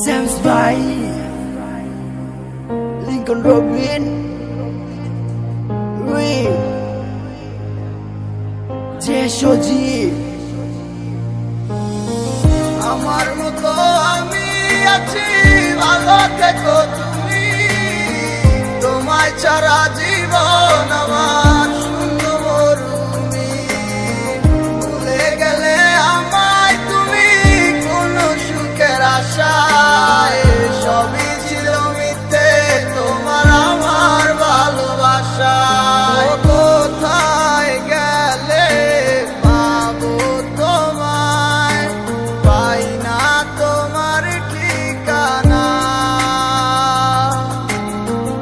Sam's by Lincoln Robin Ray Jeshoji আমার মতো আমি আছি ভালো থেকো তুমি তোমায় ছাড়া জীবন আমার শূন্য মরুমি ভুলে গেলে আমায় তুমি কোন সুখের আশায় সবই ছিল মিথ্যে তোমার আমার ভালোবাসায় কোথায় গেলে পাবো তোমায় পাই না তোমার ঠিকানা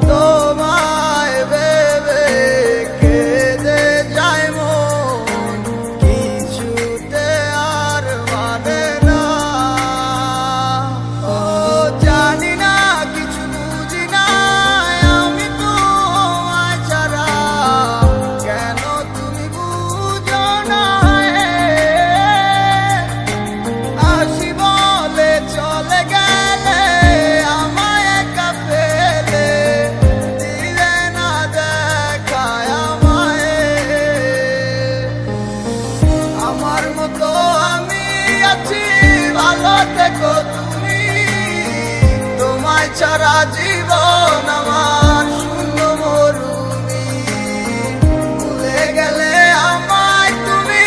তোমায় ভেবে কেঁদে যায় মন কিছুতে আর মানে না ও জানি না কিছু বুঝি না আমি তোমায় ছাড়া কেন তুমি বুঝো না আসি বলে চলে গেলে আমায় একা ফেলে দিলে না দেখায় আমায় আমার মতো আমি আছি ভালো থেকো তুমি তোমায় ছাড়া জীবন আমার শূন্য মরুমি ভুলে গেলে আমায় তুমি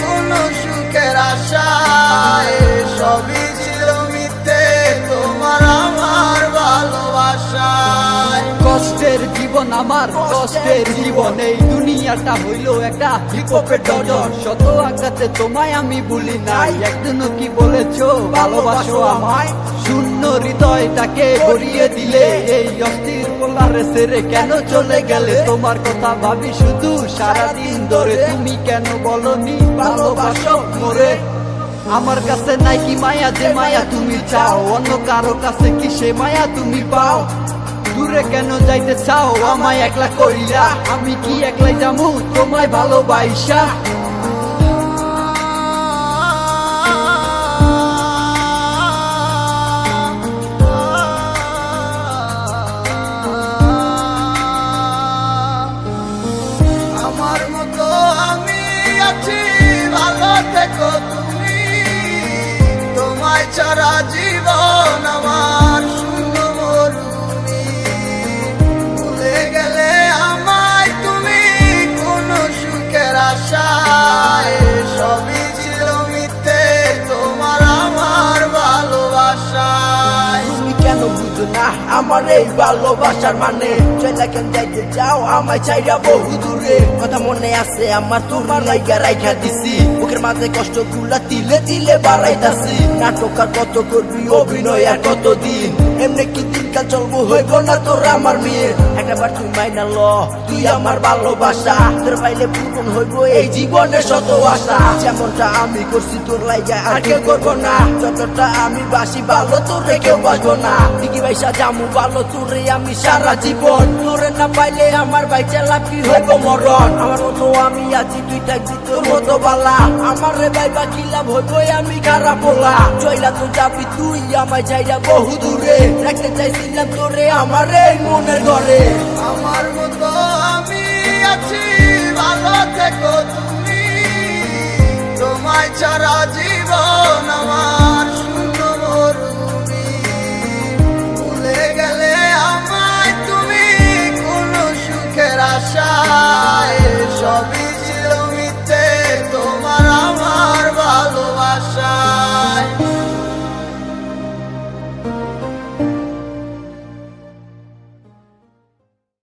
কোন সুখের আশায় সবই ছিল মিথ্যে তোমার আমার ভালোবাসায় কষ্টের জীবন আমার কষ্টের জীবন এই দুনিয়াটা হইল একটা হিপহপের ডজন শত আঘাতে তোমায় আমি ভুলি নাই একদিনও কি বলেছো ভালোবাসো আমায় শূন্য হৃদয়টাকে ভরিয়ে দিলে এই অস্থির পোলারে ছেড়ে কেন চলে গেলে তোমার কথা ভাবি শুধু সারাদিন ধরে তুমি কেন বলনি ভালোবাসো মোরে আমার কাছে নাই কি মায়া যে মায়া তুমি চাও অন্য কারো কাছে কি সে মায়া তুমি পাও দূরে কেন যাইতে চাও আমায় একলা কইরা আমি কি একলাই যামু তোমায় ভালোবাসা আমার মতো আমি আছি ভালো থেকো তুমি তোমায় ছাড়া জীবন আমার শূন্য মরুমি ভুলে গেলে আমায় তুমি কোন সুখের আশায় সবই ছিল মিথ্যে তোমার আমার ভালোবাসায় তুমি কেন বুঝো না আমার এই ভালোবাসার মানে চলে কেন যাইতে চাও আমায় চাইরা বহু দূরে কথা মনে আছে আমার তোমার লাইগা রাইখা দিছি বুকের মাঝে কষ্ট গুলা তিলে তিলে বাড়াইতাছি নাটক আর কত করবি অভিনয় আর কতদিন এমনি কি দিনকাল চলবো হইব না তোর আমার মেয়ে একবার তুই মাইনা ল তুই আমার ভালোবাসা তোর পাইলে পূরণ হইব এই জীবনের শত আশা যেমনটা আমি করছি তোর লাইগা আর কেউ করবো না যতটা আমি বাসি ভালো তোরে কেউ বাসবো না ঠিকই ভাইসা জামু ভালো তোরে আমি সারা জীবন তোরে না পাইলে আমার বাইচা লাভ কি হইব মরণ আমার মতো আমি আছি তুই থাকবি তোর মতো বালা আমার রে বাইবা কি লাভ হইব আমি খারাপ বলা চইলা তো যাবি তুই আমায় চাইরা বহু দূরে রাখতে চাইছিলাম তোরে আমার এই মনের ঘরে আমার মতো আমি আছি ভালো থেকো তুমি তোমায় ছাড়া জীবন আমার